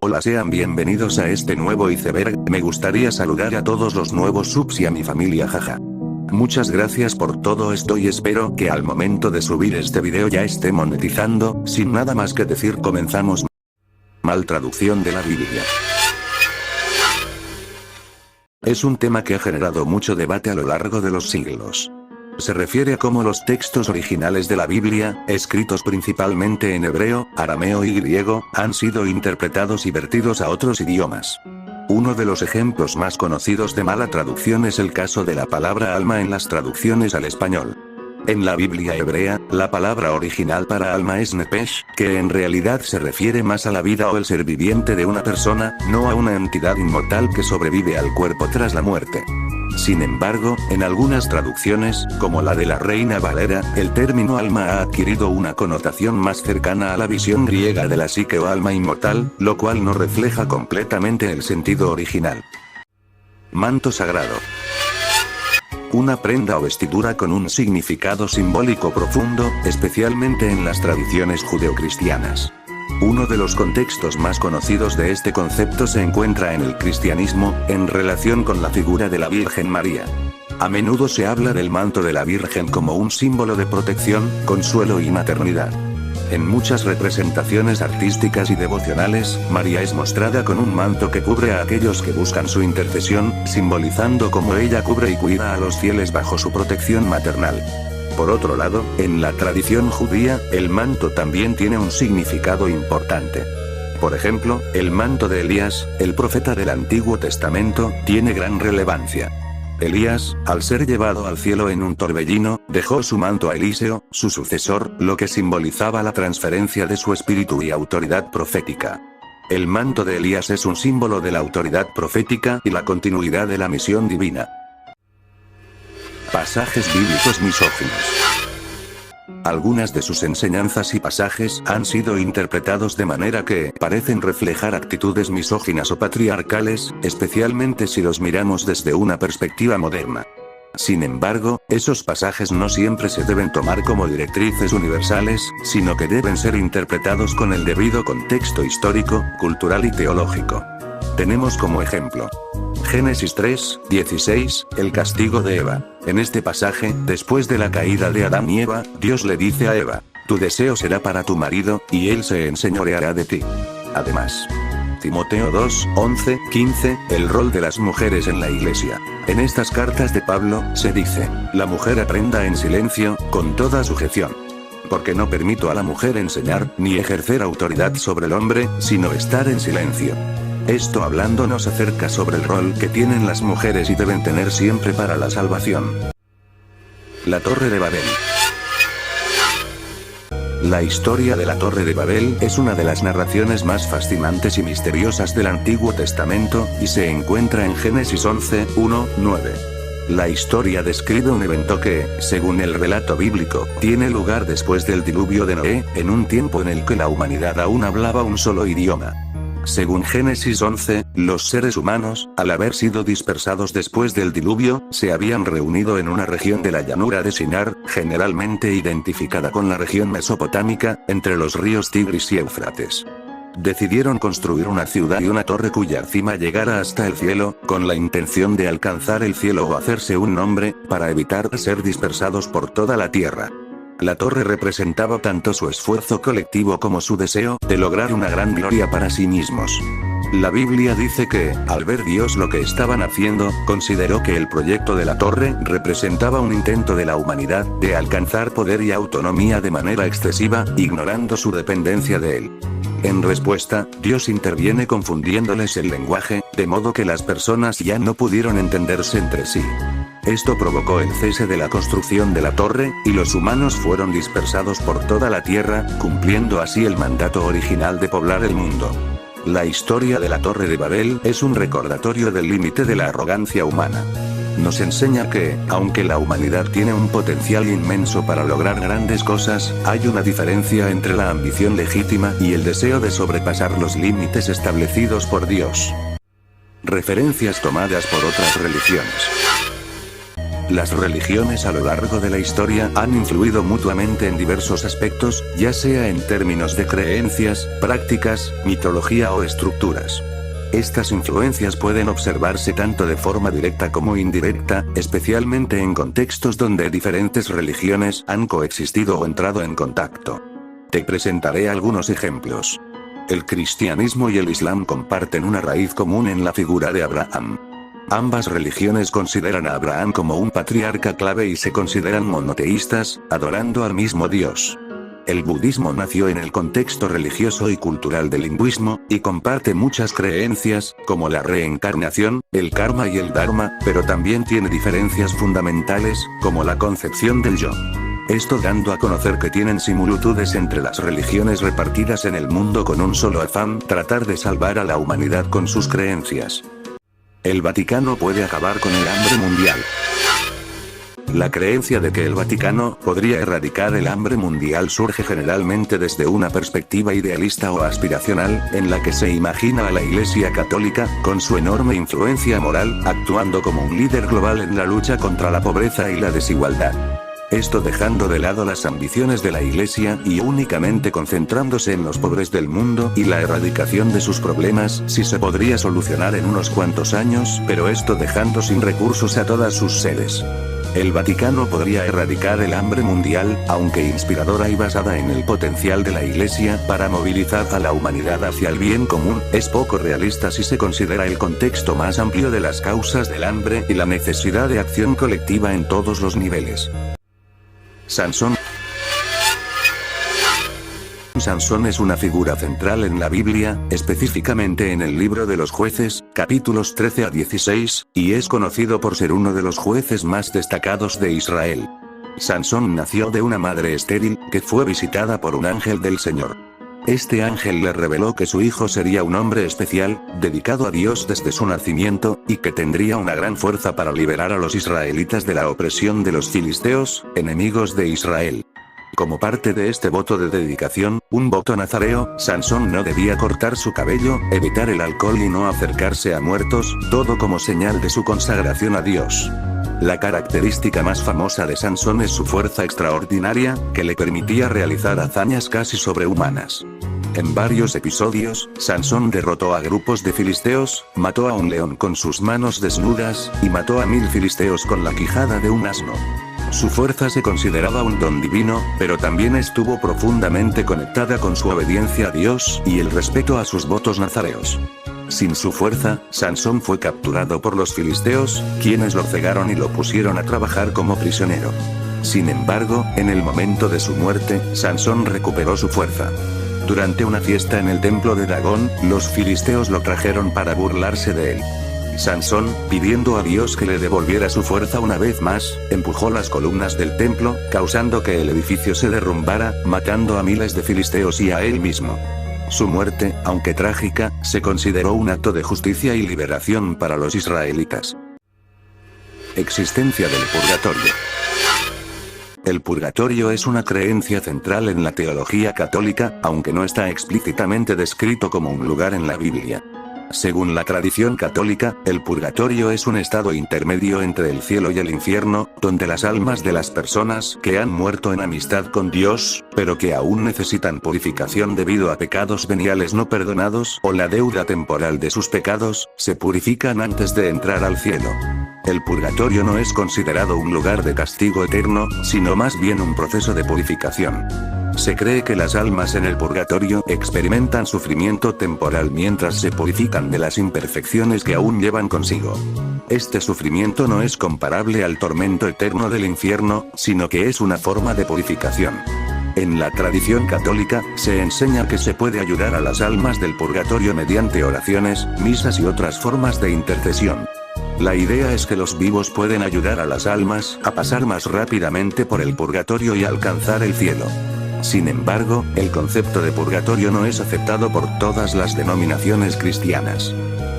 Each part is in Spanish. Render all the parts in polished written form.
Hola, sean bienvenidos a este nuevo iceberg. Me gustaría saludar a todos los nuevos subs y a mi familia, jaja. Muchas gracias por todo esto y espero que al momento de subir este video ya esté monetizando. Sin nada más que decir, comenzamos. Mal traducción de la Biblia. Es un tema que ha generado mucho debate a lo largo de los siglos. Se refiere a cómo los textos originales de la Biblia, escritos principalmente en hebreo, arameo y griego, han sido interpretados y vertidos a otros idiomas. Uno de los ejemplos más conocidos de mala traducción es el caso de la palabra alma en las traducciones al español. En la Biblia hebrea, la palabra original para alma es nefesh, que en realidad se refiere más a la vida o el ser viviente de una persona, no a una entidad inmortal que sobrevive al cuerpo tras la muerte. Sin embargo, en algunas traducciones, como la de la Reina Valera, el término alma ha adquirido una connotación más cercana a la visión griega de la psique o alma inmortal, lo cual no refleja completamente el sentido original. Manto sagrado. Una prenda o vestidura con un significado simbólico profundo, especialmente en las tradiciones judeocristianas. Uno de los contextos más conocidos de este concepto se encuentra en el cristianismo, en relación con la figura de la Virgen María. A menudo se habla del manto de la Virgen como un símbolo de protección, consuelo y maternidad. En muchas representaciones artísticas y devocionales, María es mostrada con un manto que cubre a aquellos que buscan su intercesión, simbolizando cómo ella cubre y cuida a los fieles bajo su protección maternal. Por otro lado, en la tradición judía, el manto también tiene un significado importante. Por ejemplo, el manto de Elías, el profeta del Antiguo Testamento, tiene gran relevancia. Elías, al ser llevado al cielo en un torbellino, dejó su manto a Eliseo, su sucesor, lo que simbolizaba la transferencia de su espíritu y autoridad profética. El manto de Elías es un símbolo de la autoridad profética y la continuidad de la misión divina. Pasajes bíblicos misóginos. Algunas de sus enseñanzas y pasajes han sido interpretados de manera que parecen reflejar actitudes misóginas o patriarcales, especialmente si los miramos desde una perspectiva moderna. Sin embargo, esos pasajes no siempre se deben tomar como directrices universales, sino que deben ser interpretados con el debido contexto histórico, cultural y teológico. Tenemos como ejemplo Génesis 3:16, el castigo de Eva. En este pasaje, después de la caída de Adán y Eva, Dios le dice a Eva: tu deseo será para tu marido, y él se enseñoreará de ti. Además, Timoteo 2:11-15, el rol de las mujeres en la iglesia. En estas cartas de Pablo, se dice: la mujer aprenda en silencio, con toda sujeción. Porque no permito a la mujer enseñar, ni ejercer autoridad sobre el hombre, sino estar en silencio. Esto hablándonos acerca sobre el rol que tienen las mujeres y deben tener siempre para la salvación. La Torre de Babel. La historia de la Torre de Babel es una de las narraciones más fascinantes y misteriosas del Antiguo Testamento, y se encuentra en Génesis 11:1-9. La historia describe un evento que, según el relato bíblico, tiene lugar después del diluvio de Noé, en un tiempo en el que la humanidad aún hablaba un solo idioma. Según Génesis 11, los seres humanos, al haber sido dispersados después del diluvio, se habían reunido en una región de la llanura de Sinar, generalmente identificada con la región mesopotámica, entre los ríos Tigris y Éufrates. Decidieron construir una ciudad y una torre cuya cima llegara hasta el cielo, con la intención de alcanzar el cielo o hacerse un nombre, para evitar ser dispersados por toda la tierra. La torre representaba tanto su esfuerzo colectivo como su deseo de lograr una gran gloria para sí mismos. La Biblia dice que, al ver Dios lo que estaban haciendo, consideró que el proyecto de la torre representaba un intento de la humanidad de alcanzar poder y autonomía de manera excesiva, ignorando su dependencia de él. En respuesta, Dios interviene confundiéndoles el lenguaje, de modo que las personas ya no pudieron entenderse entre sí. Esto provocó el cese de la construcción de la torre, y los humanos fueron dispersados por toda la tierra, cumpliendo así el mandato original de poblar el mundo. La historia de la Torre de Babel es un recordatorio del límite de la arrogancia humana. Nos enseña que, aunque la humanidad tiene un potencial inmenso para lograr grandes cosas, hay una diferencia entre la ambición legítima y el deseo de sobrepasar los límites establecidos por Dios. Referencias tomadas por otras religiones. Las religiones a lo largo de la historia han influido mutuamente en diversos aspectos, ya sea en términos de creencias, prácticas, mitología o estructuras. Estas influencias pueden observarse tanto de forma directa como indirecta, especialmente en contextos donde diferentes religiones han coexistido o entrado en contacto. Te presentaré algunos ejemplos. El cristianismo y el islam comparten una raíz común en la figura de Abraham. Ambas religiones consideran a Abraham como un patriarca clave y se consideran monoteístas, adorando al mismo Dios. El budismo nació en el contexto religioso y cultural del hinduismo, y comparte muchas creencias, como la reencarnación, el karma y el dharma, pero también tiene diferencias fundamentales, como la concepción del yo. Esto dando a conocer que tienen similitudes entre las religiones repartidas en el mundo con un solo afán: tratar de salvar a la humanidad con sus creencias. El Vaticano puede acabar con el hambre mundial. La creencia de que el Vaticano podría erradicar el hambre mundial surge generalmente desde una perspectiva idealista o aspiracional, en la que se imagina a la Iglesia Católica, con su enorme influencia moral, actuando como un líder global en la lucha contra la pobreza y la desigualdad. Esto dejando de lado las ambiciones de la Iglesia y únicamente concentrándose en los pobres del mundo y la erradicación de sus problemas, si se podría solucionar en unos cuantos años, pero esto dejando sin recursos a todas sus sedes. El Vaticano podría erradicar el hambre mundial, aunque inspiradora y basada en el potencial de la Iglesia para movilizar a la humanidad hacia el bien común, es poco realista si se considera el contexto más amplio de las causas del hambre y la necesidad de acción colectiva en todos los niveles. Sansón. Sansón es una figura central en la Biblia, específicamente en el libro de los Jueces, capítulos 13 a 16, y es conocido por ser uno de los jueces más destacados de Israel. Sansón nació de una madre estéril, que fue visitada por un ángel del Señor. Este ángel le reveló que su hijo sería un hombre especial, dedicado a Dios desde su nacimiento, y que tendría una gran fuerza para liberar a los israelitas de la opresión de los filisteos, enemigos de Israel. Como parte de este voto de dedicación, un voto nazareo, Sansón no debía cortar su cabello, evitar el alcohol y no acercarse a muertos, todo como señal de su consagración a Dios. La característica más famosa de Sansón es su fuerza extraordinaria, que le permitía realizar hazañas casi sobrehumanas. En varios episodios, Sansón derrotó a grupos de filisteos, mató a un león con sus manos desnudas, y mató a 1000 filisteos con la quijada de un asno. Su fuerza se consideraba un don divino, pero también estuvo profundamente conectada con su obediencia a Dios y el respeto a sus votos nazareos. Sin su fuerza, Sansón fue capturado por los filisteos, quienes lo cegaron y lo pusieron a trabajar como prisionero. Sin embargo, en el momento de su muerte, Sansón recuperó su fuerza. Durante una fiesta en el templo de Dagón, los filisteos lo trajeron para burlarse de él. Sansón, pidiendo a Dios que le devolviera su fuerza una vez más, empujó las columnas del templo, causando que el edificio se derrumbara, matando a miles de filisteos y a él mismo. Su muerte, aunque trágica, se consideró un acto de justicia y liberación para los israelitas. Existencia del purgatorio. El purgatorio es una creencia central en la teología católica, aunque no está explícitamente descrito como un lugar en la Biblia. Según la tradición católica, el purgatorio es un estado intermedio entre el cielo y el infierno, donde las almas de las personas que han muerto en amistad con Dios, pero que aún necesitan purificación debido a pecados veniales no perdonados o la deuda temporal de sus pecados, se purifican antes de entrar al cielo. El purgatorio no es considerado un lugar de castigo eterno, sino más bien un proceso de purificación. Se cree que las almas en el purgatorio experimentan sufrimiento temporal mientras se purifican de las imperfecciones que aún llevan consigo. Este sufrimiento no es comparable al tormento eterno del infierno, sino que es una forma de purificación. En la tradición católica, se enseña que se puede ayudar a las almas del purgatorio mediante oraciones, misas y otras formas de intercesión. La idea es que los vivos pueden ayudar a las almas a pasar más rápidamente por el purgatorio y alcanzar el cielo. Sin embargo, el concepto de purgatorio no es aceptado por todas las denominaciones cristianas.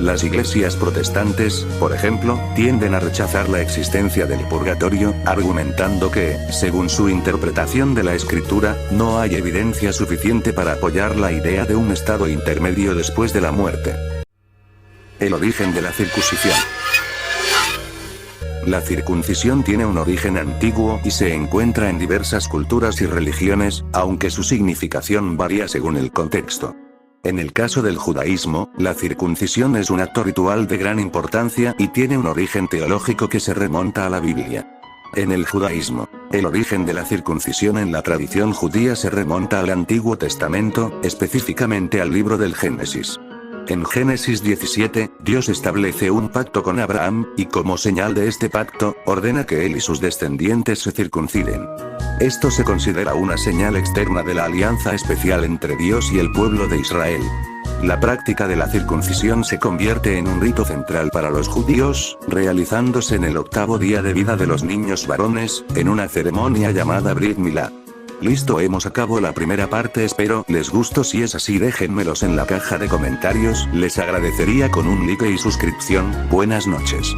Las iglesias protestantes, por ejemplo, tienden a rechazar la existencia del purgatorio, argumentando que, según su interpretación de la Escritura, no hay evidencia suficiente para apoyar la idea de un estado intermedio después de la muerte. El origen de la circuncisión. La circuncisión tiene un origen antiguo y se encuentra en diversas culturas y religiones, aunque su significación varía según el contexto. En el caso del judaísmo, la circuncisión es un acto ritual de gran importancia y tiene un origen teológico que se remonta a la Biblia. En el judaísmo, el origen de la circuncisión en la tradición judía se remonta al Antiguo Testamento, específicamente al libro del Génesis. En Génesis 17, Dios establece un pacto con Abraham, y como señal de este pacto, ordena que él y sus descendientes se circunciden. Esto se considera una señal externa de la alianza especial entre Dios y el pueblo de Israel. La práctica de la circuncisión se convierte en un rito central para los judíos, realizándose en el 8º día de vida de los niños varones, en una ceremonia llamada Brit Milá. Listo, hemos acabado la primera parte, espero les gustó. Si es así, déjenmelos en la caja de comentarios, les agradecería con un like y suscripción. Buenas noches.